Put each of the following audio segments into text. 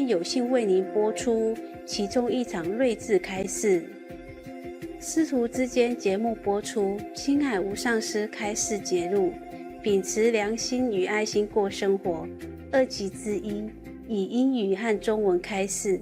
有幸为您播出其中一场睿智开示。师徒之间节目播出，亲爱无上师开示节录，秉持良心与爱心过生活，2集之一，以英语和中文开示。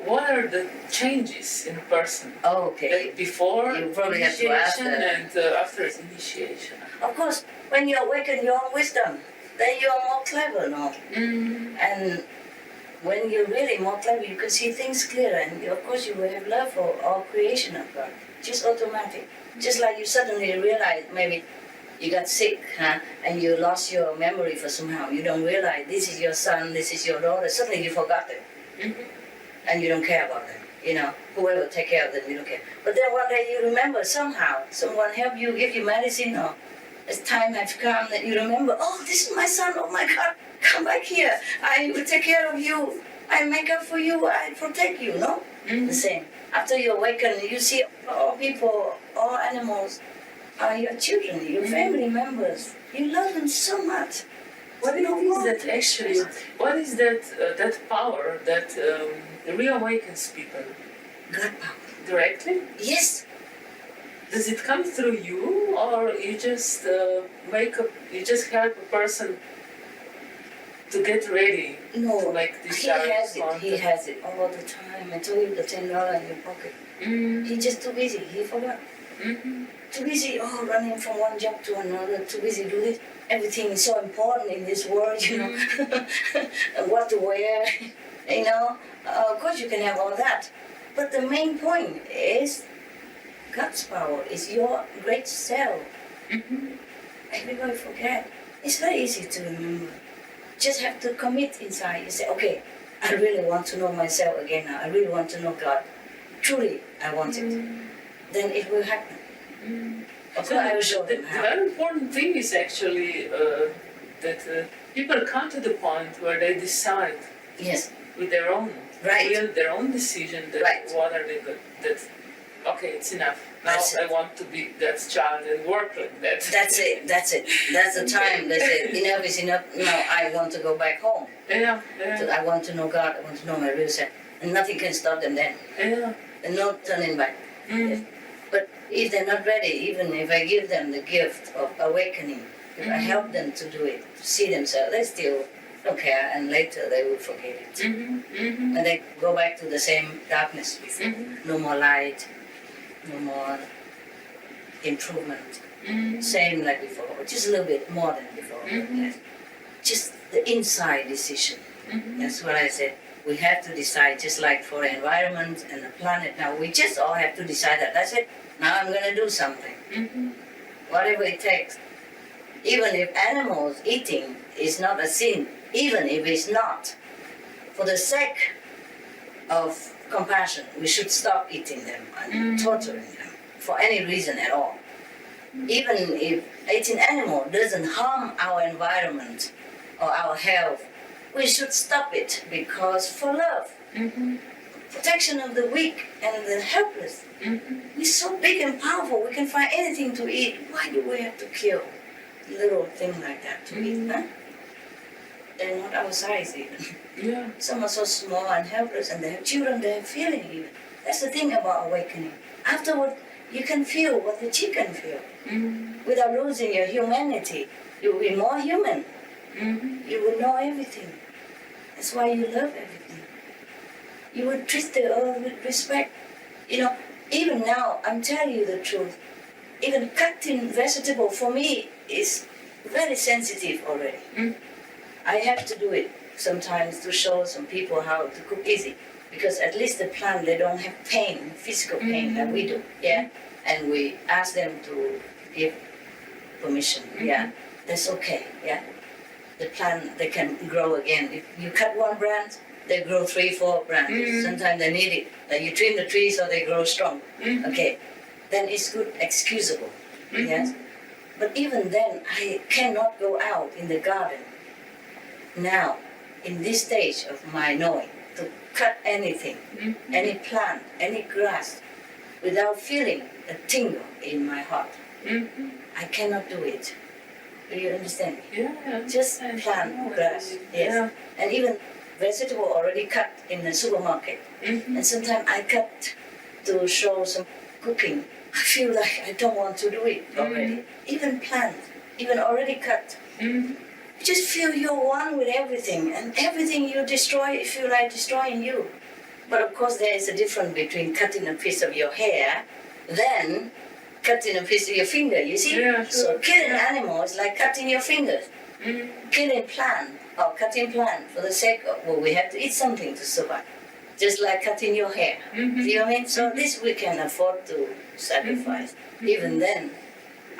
What are the changes in a person? Oh, okay. Like before You probably have to ask initiation them. and after initiation. Of course, when you awaken your own wisdom, then you are more clever, no? And when you're really more clever, you can see things clearer, and of course you will have love for all creation of God. Just automatic. Just like you suddenly realize maybe you got sick, and you lost your memory for somehow. You don't realize this is your son, this is your daughter. Suddenly you forgot them. And you don't care about them. You know, whoever take care of them, you don't care. But then one day you remember somehow, someone help you, give you medicine, or as time has come that you remember, oh, this is my son, oh my God, come back here. I will take care of you. I make up for you, I protect you, no? The same. After you awaken, you see all people, all animals are your children, your family members. You love them so much. What is that actually? What is that that power that reawakens people? God power. Directly? Yes. Does it come through you, or you just you just help a person to get ready? No, to make he has it. He has it all the time. I told you the $10 in your pocket. He's just too busy. He forgot. Too busy, running from one job to another. Too busy doing this. Everything is so important in this world, you know. What to wear, you know. Of course, you can have all that, but the main point is God's power is your great self. Everybody forget. It's very easy to remember. Just have to commit inside. You say, okay, I really want to know myself again now. I really want to know God. Truly, I want it. Then it will happen. Of course, I will show them how. The very important thing is actually that people come to the point where they decide with their own will, their own decision that what are they good. That okay, it's enough. Now I want to be that child and work like that. That's it. That's the time. That's it. Enough is enough. Now I want to go back home. Yeah. So I want to know God. I want to know my real self. And nothing can stop them then. Yeah. And no turning back. Yes. But if they're not ready, even if I give them the gift of awakening, if I help them to do it, to see themselves, they still don't care, and later they will forget it. And they go back to the same darkness before. No more light, no more improvement. Same like before, just a little bit more than before. Yes. Just the inside decision. That's what I said. We have to decide, just like for the environment and the planet now, we just all have to decide that. That's it. Now I'm going to do something. Whatever it takes. Even if animals eating is not a sin, even if it's not, for the sake of compassion, we should stop eating them and torturing them for any reason at all. Even if eating animal doesn't harm our environment or our health, we should stop it because for love, protection of the weak and the helpless. We're so big and powerful, we can find anything to eat. Why do we have to kill little thing like that to eat, huh? They're not our size even. Some are so small and helpless, and they have children, they have feeling even. That's the thing about awakening. Afterward, you can feel what the chicken feel. Without losing your humanity, you will be more human. You will know everything. That's why you love everything. You will treat the earth with respect. You know, even now, I'm telling you the truth. Even cutting vegetable for me is very sensitive already. I have to do it sometimes to show some people how to cook easy. Because at least the plant, they don't have pain, physical pain like we do. And we ask them to give permission. That's okay. The plant, they can grow again. If you cut one branch, they grow 3-4 branches. Sometimes they need it. Like you trim the tree so they grow strong. Okay, then it's good, excusable. Yes. But even then, I cannot go out in the garden now, in this stage of my knowing, to cut anything, any plant, any grass. without feeling a tingle in my heart. I cannot do it. Do you understand me? Yeah. Just plant grass, yes. Yeah. And even vegetable already cut in the supermarket. And sometimes I cut to show some cooking. I feel like I don't want to do it already. Even plant, even already cut. You just feel you're one with everything, and everything you destroy, you feel like destroying you. But of course there is a difference between cutting a piece of your hair than cutting a piece of your finger, you see? Yeah, sure. So killing animals is like cutting your fingers. Killing plant or cutting plant for the sake of, well, we have to eat something to survive. Just like cutting your hair. Do you know what I mean? So this we can afford to sacrifice. Even then,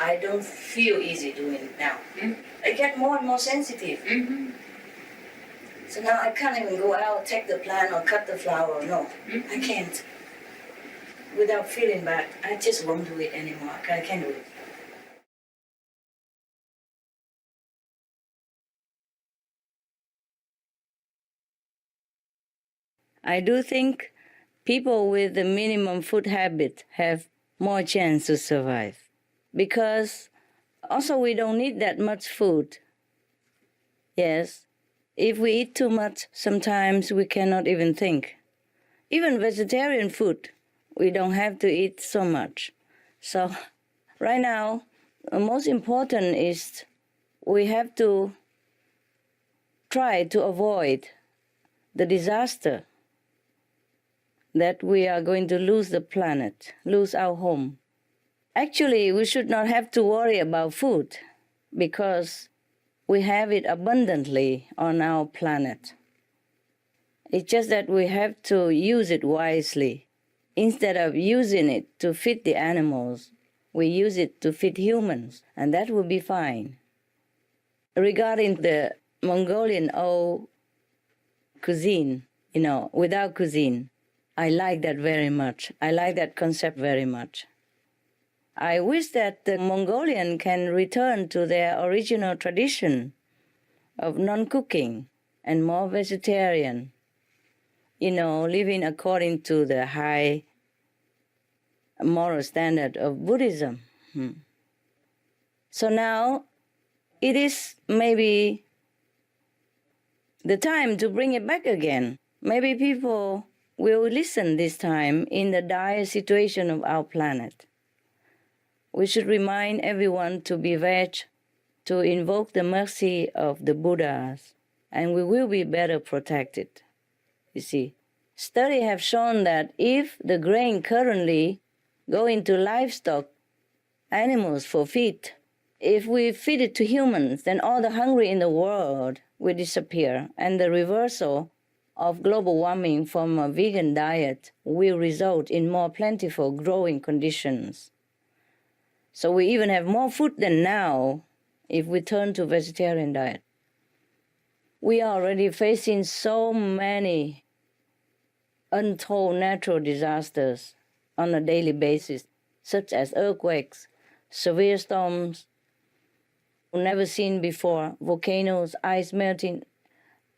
I don't feel easy doing it now. I get more and more sensitive. So now I can't even go out, take the plant or cut the flower. No, I can't. Without feeling bad, I just won't do it anymore. I can't do it. I do think people with the minimum food habit have more chance to survive. Because also we don't need that much food. Yes, if we eat too much, sometimes we cannot even think. Even vegetarian food, we don't have to eat so much. So right now, the most important is we have to try to avoid the disaster that we are going to lose the planet, lose our home. Actually, we should not have to worry about food because we have it abundantly on our planet. It's just that we have to use it wisely. Instead of using it to feed the animals, we use it to feed humans, and that will be fine. Regarding the Mongolian old cuisine, without cuisine, I like that very much. I like that concept very much. I wish that the Mongolian can return to their original tradition of non-cooking and more vegetarian, living according to the high moral standard of Buddhism. So now it is maybe the time to bring it back again. Maybe people will listen this time in the dire situation of our planet. We should remind everyone to be veg, to invoke the mercy of the Buddhas, and we will be better protected. You see, studies have shown that if the grain currently go into livestock, animals for feed, if we feed it to humans, then all the hungry in the world will disappear, and the reversal of global warming from a vegan diet will result in more plentiful growing conditions. So we even have more food than now if we turn to vegetarian diet. We are already facing so many untold natural disasters on a daily basis, such as earthquakes, severe storms, never seen before, volcanoes, ice melting,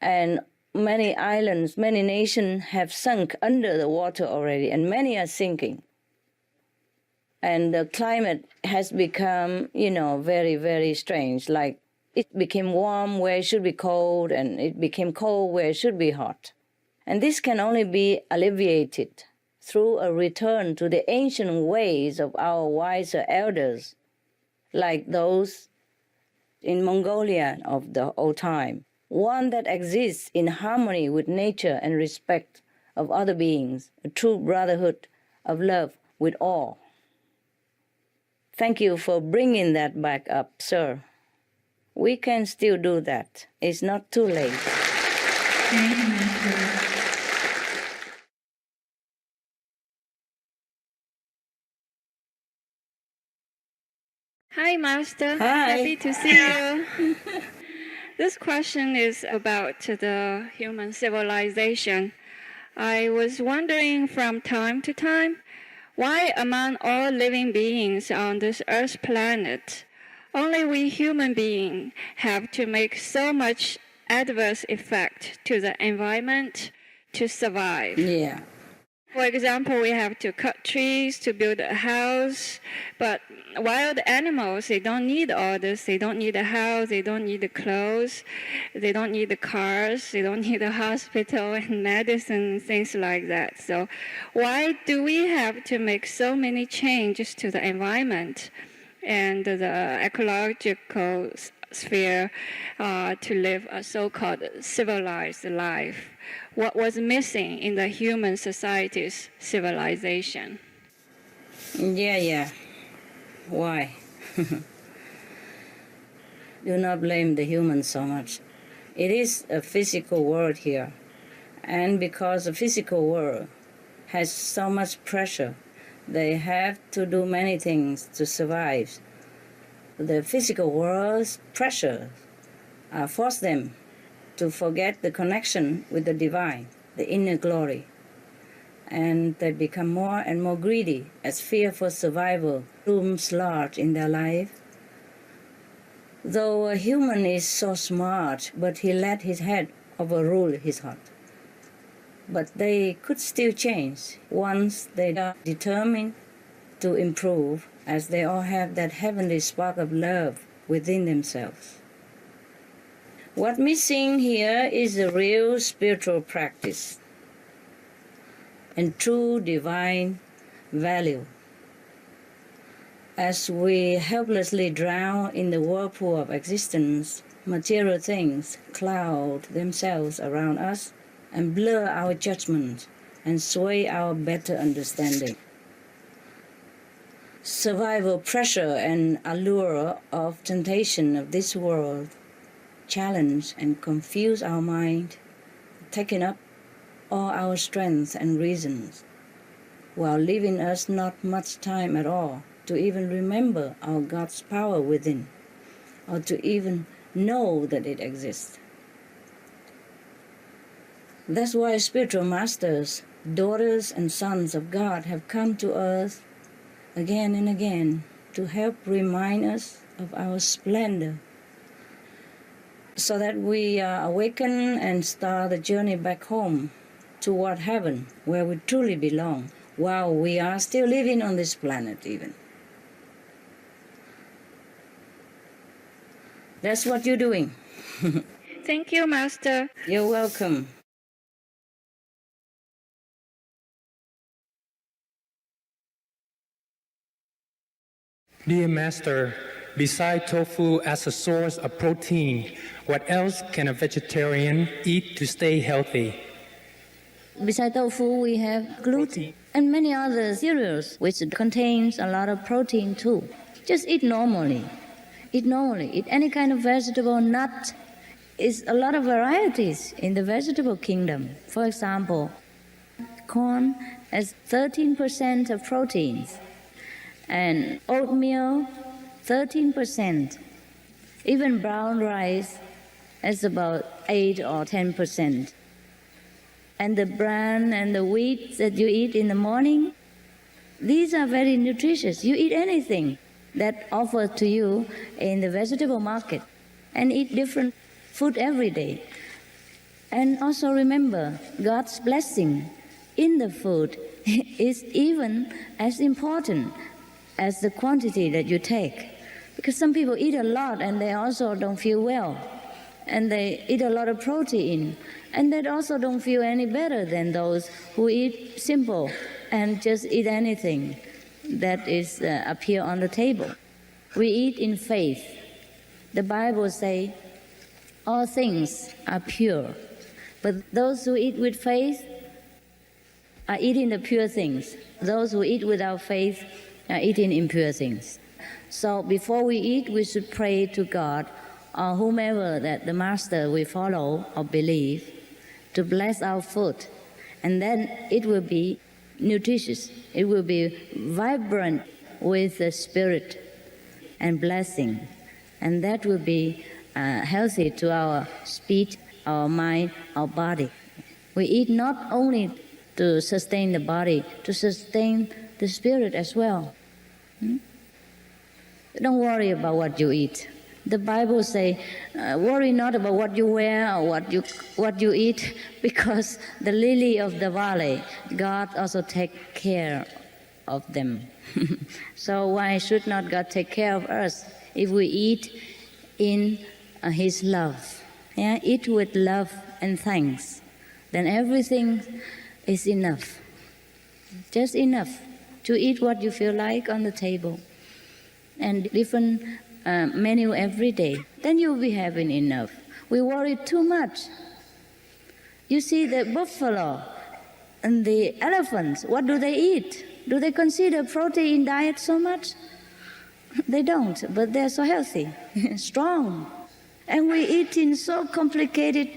and many islands, many nations have sunk under the water already, and many are sinking. And the climate has become, very, very strange. Like it became warm where it should be cold, and it became cold where it should be hot. And this can only be alleviated through a return to the ancient ways of our wiser elders, like those in Mongolia of the old time. One that exists in harmony with nature and respect of other beings, a true brotherhood of love with all. Thank you for bringing that back up, sir. We can still do that. It's not too late. Hi, Master. Hi. Happy to see you. This question is about the human civilization. I was wondering from time to time, why among all living beings on this Earth planet, only we human beings have to make so much adverse effect to the environment to survive? Yeah. For example, we have to cut trees to build a house, but wild animals, they don't need all this. They don't need a house, they don't need the clothes, they don't need the cars, they don't need a hospital and medicine, things like that. So why do we have to make so many changes to the environment and the ecological sphere to live a so-called civilized life? What was missing in the human society's civilization? Yeah. Why? Do not blame the humans so much. It is a physical world here. And because the physical world has so much pressure, they have to do many things to survive. The physical world's pressure force them to forget the connection with the divine, the inner glory. And they become more and more greedy as fear for survival looms large in their life. Though a human is so smart, but he let his head overrule his heart. But they could still change once they are determined to improve, as they all have that heavenly spark of love within themselves. What's missing here is a real spiritual practice and true divine value. As we helplessly drown in the whirlpool of existence, material things cloud themselves around us and blur our judgment and sway our better understanding. Survival pressure and allure of temptation of this world challenge and confuse our mind, taking up all our strength and reasons, while leaving us not much time at all to even remember our God's power within, or to even know that it exists. That's why spiritual masters, daughters and sons of God have come to earth again and again to help remind us of our splendor, so that we awaken and start the journey back home toward heaven, where we truly belong, while we are still living on this planet even. That's what you're doing. Thank you, Master. You're welcome. Dear Master, besides tofu as a source of protein, what else can a vegetarian eat to stay healthy? Besides tofu, we have gluten and many other cereals which contains a lot of protein too. Just eat normally. Eat normally. Eat any kind of vegetable, nut. Is a lot of varieties in the vegetable kingdom. For example, corn has 13% of proteins, and oatmeal 13%. Even brown rice has about 8 or 10%. And the bran and the wheat that you eat in the morning, these are very nutritious. You eat anything that offered to you in the vegetable market, and eat different food every day. And also remember, God's blessing in the food is even as important as the quantity that you take. Because some people eat a lot and they also don't feel well. And they eat a lot of protein, and they also don't feel any better than those who eat simple and just eat anything that is appear on the table. We eat in faith. The Bible says all things are pure, but those who eat with faith are eating the pure things. Those who eat without faith are eating impure things. So before we eat, we should pray to God or whomever that the Master we follow or believe to bless our food, and then it will be nutritious. It will be vibrant with the spirit and blessing, and that will be healthy to our speech, our mind, our body. We eat not only to sustain the body, to sustain the spirit as well. Don't worry about what you eat. The Bible say, worry not about what you wear or what you eat, because the lily of the valley, God also take care of them. So why should not God take care of us if we eat in His love? Yeah? Eat with love and thanks. Then everything is enough. Just enough to eat what you feel like on the table. And different menu every day. Then you'll be having enough. We worry too much. You see the buffalo and the elephants, what do they eat? Do they consider protein diet so much? They don't, but they're so healthy, strong. And we eat in so complicated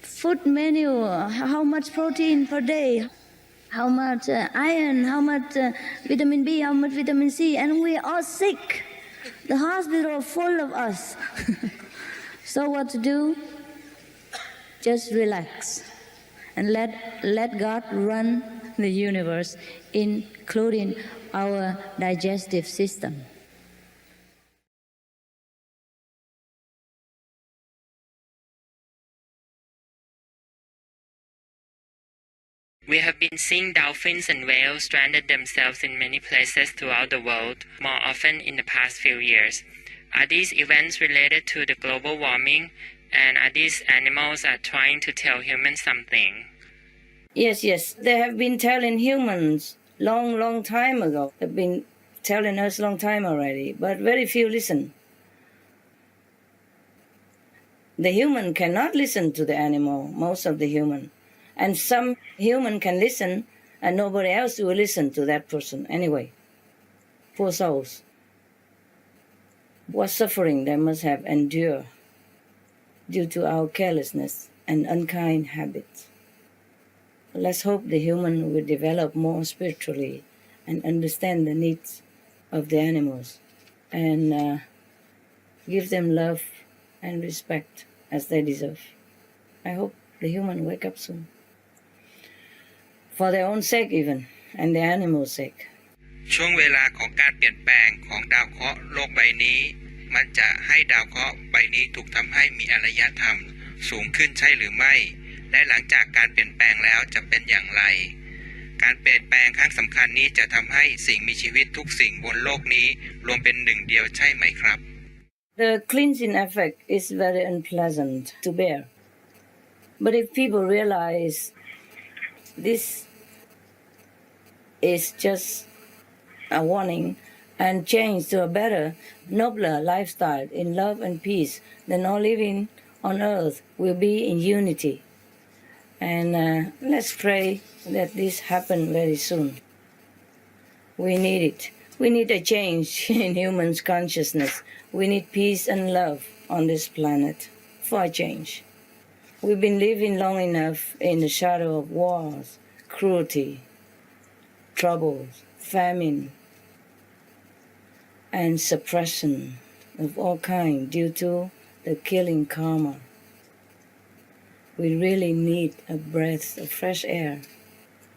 food menu, how much protein per day, how much iron, how much vitamin B, how much vitamin C, and we're all sick. The hospital full of us. So what to do? Just relax and let God run the universe, including our digestive system. We have been seeing dolphins and whales stranded themselves in many places throughout the world, more often in the past few years. Are these events related to the global warming, and are these animals trying to tell humans something? Yes, they have been telling humans long time ago. They've been telling us long time already, but very few listen. The human cannot listen to the animal, most of the human. And some human can listen, and nobody else will listen to that person anyway. Poor souls. What suffering they must have endured due to our carelessness and unkind habits. Let's hope the human will develop more spiritually and understand the needs of the animals and give them love and respect as they deserve. I hope the human wake up soon. For their own sake even, and the animals' sake. ช่วงเวลาของการเปลี่ยนแปลงของดาวเคราะห์โลกใบนี้มันจะให้ดาวเคราะห์ใบนี้ถูกทำให้มีอารยธรรมสูงขึ้นใช่หรือไม่และหลังจากการเปลี่ยนแปลงแล้วจะเป็นอย่างไรการเปลี่ยนแปลงครั้งสำคัญนี้จะทำให้สิ่งมีชีวิตทุกสิ่งบนโลกนี้รวมเป็นหนึ่งเดียวใช่ไหมครับ The cleansing effect is very unpleasant to bear. But if people realize this is just a warning and change to a better, nobler lifestyle in love and peace, then all living on earth will be in unity. And let's pray that this happen very soon. We need it. We need a change in humans' consciousness. We need peace and love on this planet for a change. We've been living long enough in the shadow of wars, cruelty, troubles, famine, and suppression of all kinds due to the killing karma. We really need a breath of fresh air.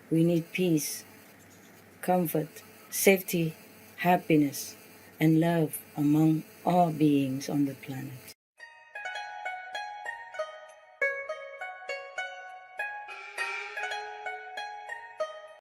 We need peace, comfort, safety, happiness, and love among all beings on the planet.